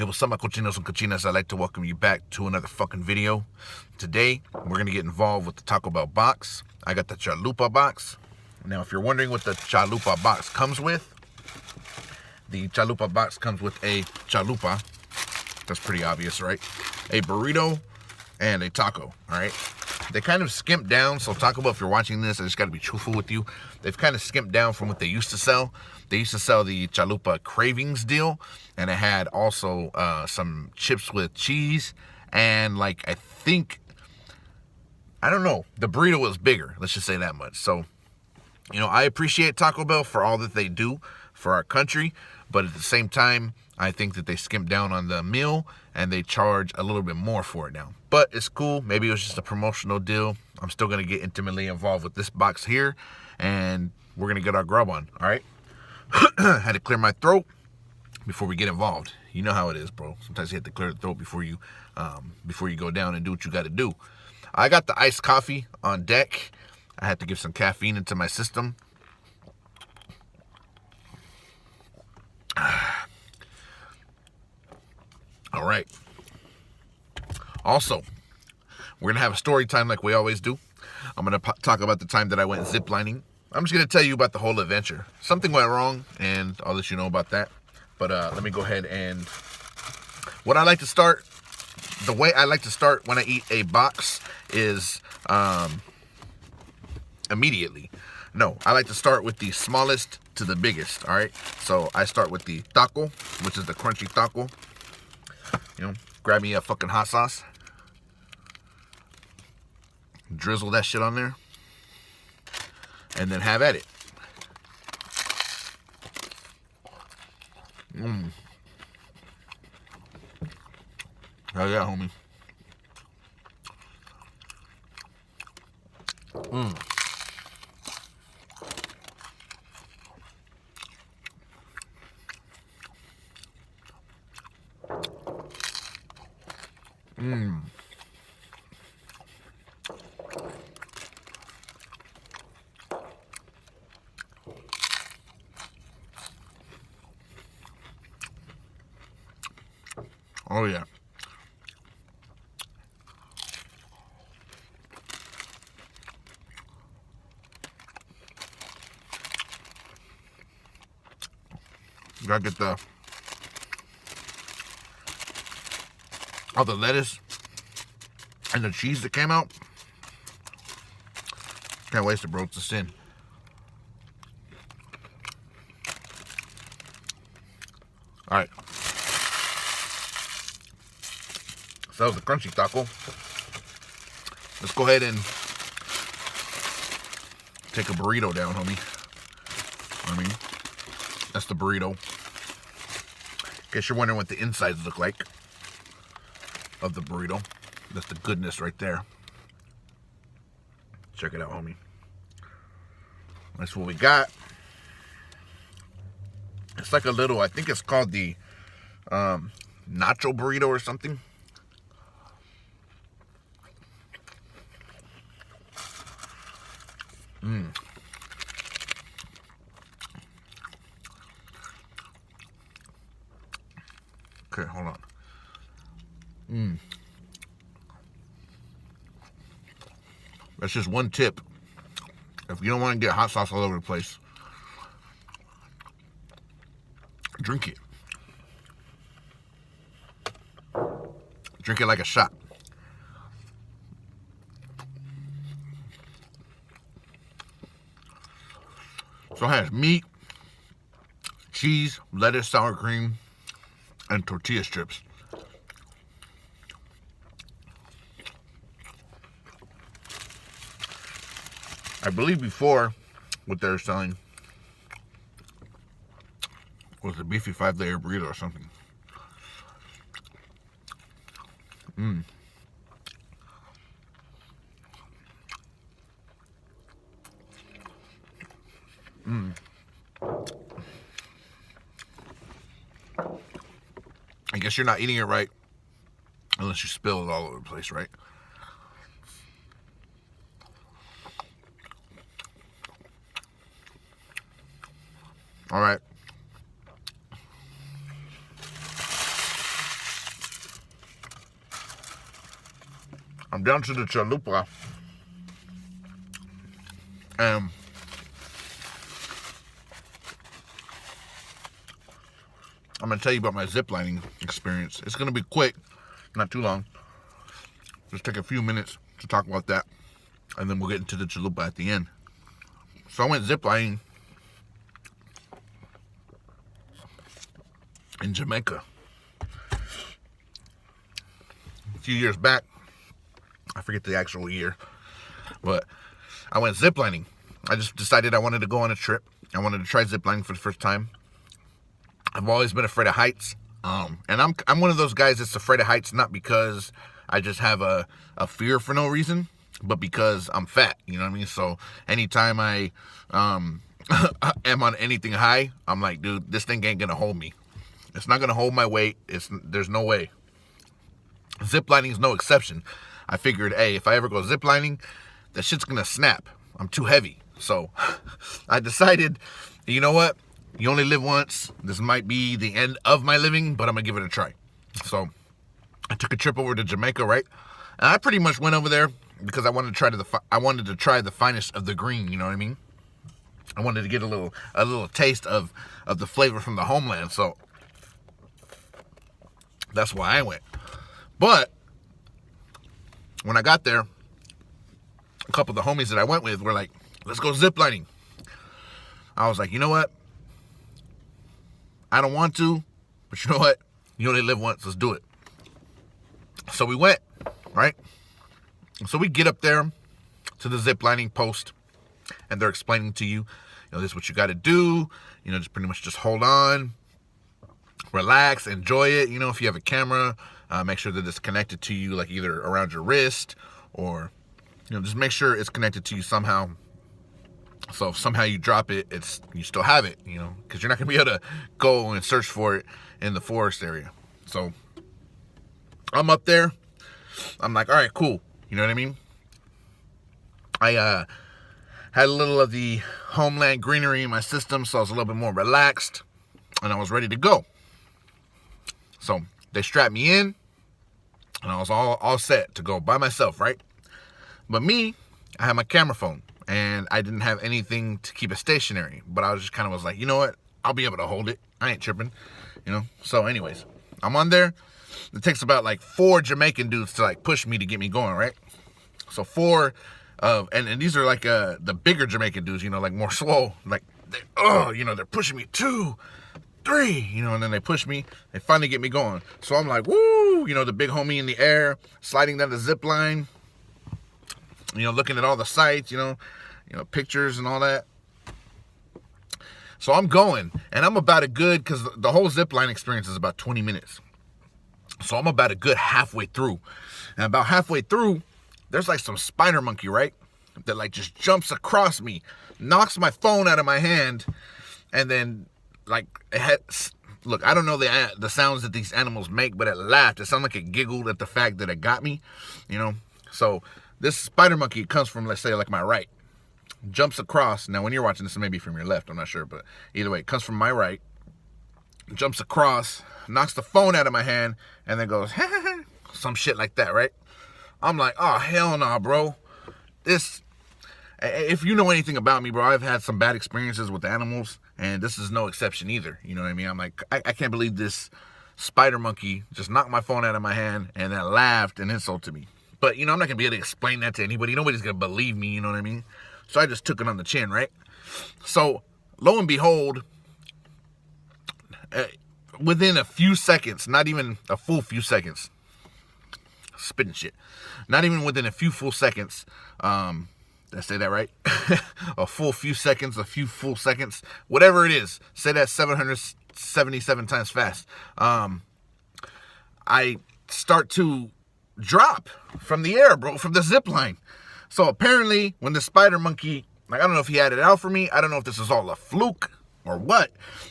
Hey, what's up, my cochinos and cochinas? I'd like to welcome you back to another fucking video. Today, we're going to get involved with the Taco Bell box. I got the Chalupa box. Now, if you're wondering what the Chalupa box comes with, the Chalupa box comes with a chalupa. That's pretty obvious, right? A burrito and a taco, all right? They kind of skimped down, so Taco Bell, if you're watching this, I just got to be truthful with you. They've kind of skimped down from what they used to sell. They used to sell the Chalupa Cravings deal, and it had also some chips with cheese, and like, I don't know, the burrito was bigger, let's just say that much. So, you know, I appreciate Taco Bell for all that they do for our country, but at the same time, I think that they skimped down on the meal and they charge a little bit more for it now. But it's cool. Maybe it was just a promotional deal. I'm still going to get intimately involved with this box here, and we're going to get our grub on, all right? Had to clear my throat before we get involved. You know how it is, bro. Sometimes you have to clear the throat before you go down and do what you got to do. I got the iced coffee on deck. I had to give some caffeine into my system. All right. Also, we're going to have a story time like we always do. I'm going to talk about the time that I went ziplining. I'm just going to tell you about the whole adventure. Something went wrong, and I'll let you know about that. But let me go ahead and... the way I like to start when I eat a box is immediately. No, I like to start with the smallest to the biggest, all right? So I start with the taco, which is the crunchy taco. You know, grab me a fucking hot sauce. Drizzle that shit on there. And then have at it. Hell yeah, homie. Oh yeah. Gotta get all the lettuce and the cheese that came out. Can't waste it, bro. It's a sin. All right. So that was the crunchy taco. Let's go ahead and take a burrito down, homie. That's the burrito. In case you're wondering what the insides look like of the burrito. That's the goodness right there. Check it out, homie. That's what we got. It's like a little, I think it's called the nacho burrito or something. Okay, hold on. That's just one tip. If you don't want to get hot sauce all over the place, drink it. Drink it like a shot. So it has meat, cheese, lettuce, sour cream, and tortilla strips. I believe before what they were selling was a beefy 5-layer burrito or something. I guess you're not eating it right unless you spill it all over the place, right? All right. I'm down to the Chalupa. And I'm going to tell you about my ziplining experience. It's going to be quick, not too long. Just take a few minutes to talk about that, and then we'll get into the Chalupa at the end. So I went ziplining in Jamaica a few years back. I forget the actual year, but I went ziplining. I just decided I wanted to go on a trip. I wanted to try ziplining for the first time. I've always been afraid of heights, and I'm one of those guys that's afraid of heights, not because I just have a fear for no reason, but because I'm fat, you know what I mean? So anytime I am on anything high, I'm like, dude, this thing ain't gonna hold me. It's not gonna hold my weight. There's no way. Ziplining is no exception. I figured, hey, if I ever go ziplining, that shit's gonna snap. I'm too heavy. So I decided, you know what? You only live once. This might be the end of my living, but I'm gonna give it a try. So I took a trip over to Jamaica, right? And I pretty much went over there because I wanted to try the finest of the green. You know what I mean? I wanted to get a little taste of the flavor from the homeland. So that's why I went. But when I got there, a couple of the homies that I went with were like, "Let's go ziplining." I was like, you know what? I don't want to, but you know what? You only live once. Let's do it. So we went, right? So we get up there to the ziplining post, and they're explaining to you, this is what you got to do. Just pretty much just hold on, relax, enjoy it. If you have a camera, make sure that it's connected to you, like either around your wrist or, just make sure it's connected to you somehow. So if somehow you drop it, you still have it, because you're not going to be able to go and search for it in the forest area. So I'm up there. I'm like, all right, cool. You know what I mean? I had a little of the homeland greenery in my system, so I was a little bit more relaxed, and I was ready to go. So they strapped me in, and I was all set to go by myself, right? But me, I had my camera phone. And I didn't have anything to keep it stationary. But I was just kind of like, you know what? I'll be able to hold it. I ain't tripping. So anyways, I'm on there. It takes about like 4 Jamaican dudes to like push me to get me going, right? So 4 and these are like the bigger Jamaican dudes, like more swole. Like, they're pushing me 2, 3, and then they push me. They finally get me going. So I'm like, woo, the big homie in the air, sliding down the zip line. Looking at all the sights, pictures and all that. So I'm going, and I'm about because the whole zipline experience is about 20 minutes. So I'm about a good halfway through. And about halfway through, there's like some spider monkey, right? That like just jumps across me, knocks my phone out of my hand, and then like look, I don't know the sounds that these animals make, but it laughed. It sounded like it giggled at the fact that it got me, So this spider monkey comes from, let's say, like my right, jumps across. Now, when you're watching this, it may be from your left. I'm not sure, but either way, it comes from my right, jumps across, knocks the phone out of my hand, and then goes, some shit like that, right? I'm like, oh, hell no, bro. If you know anything about me, bro, I've had some bad experiences with animals, and this is no exception either. You know what I mean? I'm like, I can't believe this spider monkey just knocked my phone out of my hand and then laughed and insulted me. But, I'm not going to be able to explain that to anybody. Nobody's going to believe me, you know what I mean? So I just took it on the chin, right? So, lo and behold, within a few seconds, not even a full few seconds, spitting shit, not even within a few full seconds, did I say that right? a few full seconds, whatever it is, say that 777 times fast. I start to drop from the air, bro, from the zip line. So apparently when the spider monkey, like, I don't know if he had it out for me, I don't know if this is all a fluke or what,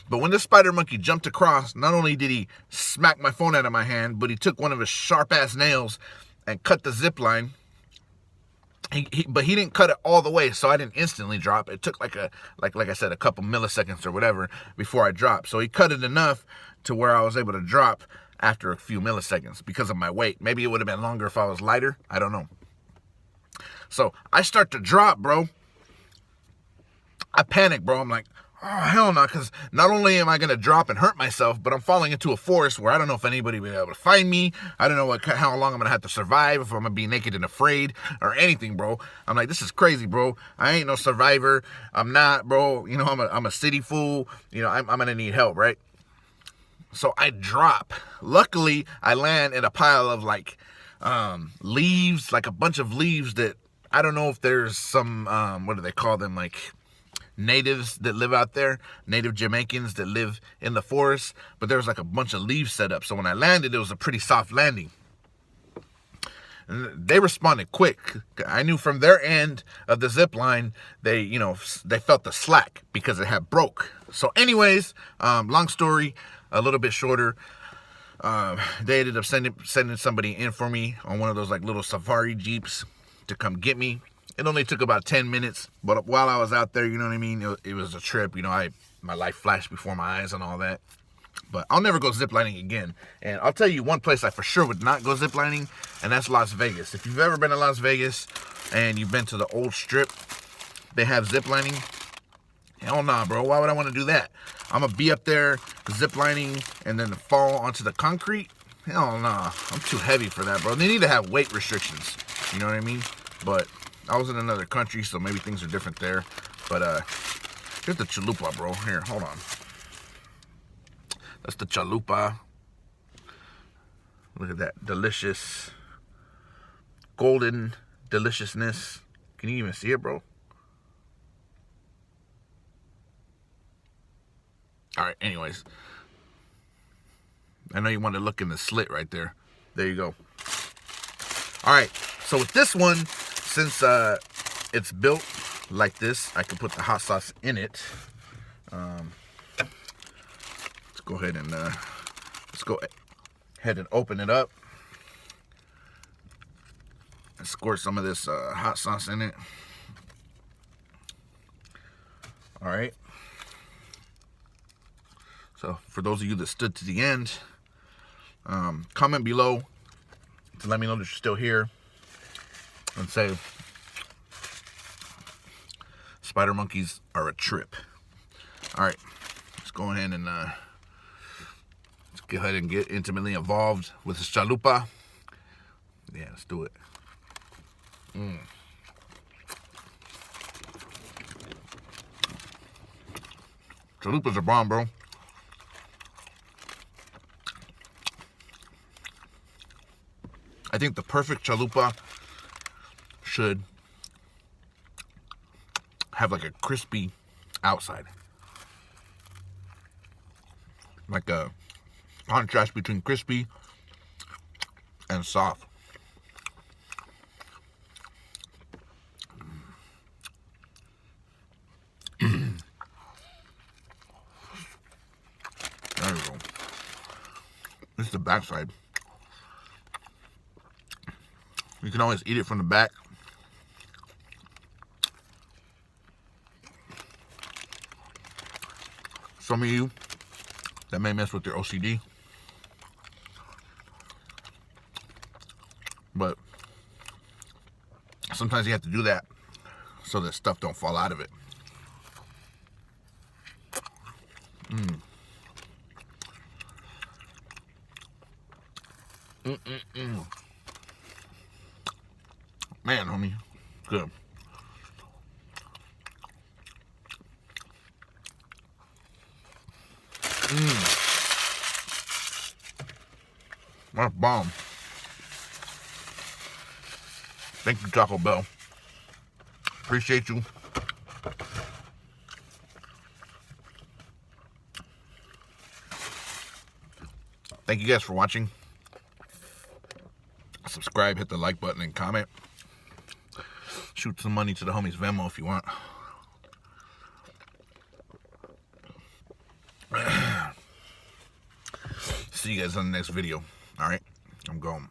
but when the spider monkey jumped across, not only did he smack my phone out of my hand, but he took one of his sharp ass nails and cut the zip line. But he didn't cut it all the way, so I didn't instantly drop. It took like I said, a couple milliseconds or whatever before I dropped. So he cut it enough to where I was able to drop after a few milliseconds because of my weight. Maybe it would have been longer if I was lighter. I don't know. So I start to drop, bro. I panic, bro. I'm like, oh, hell no, because not only am I going to drop and hurt myself, but I'm falling into a forest where I don't know if anybody will be able to find me. I don't know how long I'm going to have to survive, if I'm going to be naked and afraid or anything, bro. I'm like, this is crazy, bro. I ain't no survivor. I'm not, bro. You know, I'm a city fool. You know, I'm going to need help, right? So I drop. Luckily, I land in a pile of like leaves, like a bunch of leaves that I don't know if there's some, what do they call them? Like natives that live out there, native Jamaicans that live in the forest, but there was like a bunch of leaves set up. So when I landed, it was a pretty soft landing. And they responded quick. I knew from their end of the zip line, they felt the slack because it had broke. So anyways, long story, a little bit shorter. They ended up sending somebody in for me on one of those like little safari jeeps to come get me. It only took about 10 minutes, but while I was out there, you know what I mean? It was a trip, you know, my life flashed before my eyes and all that. But I'll never go ziplining again. And I'll tell you one place I for sure would not go ziplining, and that's Las Vegas. If you've ever been to Las Vegas and you've been to the old strip, they have ziplining. Hell nah, bro. Why would I want to do that? I'm going to be up there ziplining and then fall onto the concrete? Hell nah. I'm too heavy for that, bro. They need to have weight restrictions. You know what I mean? But I was in another country, so maybe things are different there. But here's the chalupa, bro. Here, hold on. That's the chalupa. Look at that delicious golden deliciousness. Can you even see it, bro? All right, anyways. I know you want to look in the slit right there. There you go. All right, so with this one, since it's built like this, I can put the hot sauce in it. Let's go ahead and open it up and squirt some of this hot sauce in it. All right. So for those of you that stood to the end, comment below to let me know that you're still here and say spider monkeys are a trip. All right, let's go ahead and get intimately involved with this chalupa. Yeah, let's do it. Chalupas are bomb, bro. I think the perfect chalupa should have like a crispy outside. Like a contrast between crispy and soft. There you go. This is the backside. You can always eat it from the back. Some of you that may mess with your OCD, but sometimes you have to do that so that stuff don't fall out of it. Man, homie, good. That's bomb. Thank you, Taco Bell. Appreciate you. Thank you guys for watching. Subscribe, hit the like button, and comment. Shoot some money to the homies Venmo if you want. See you guys on the next video. All right, I'm going.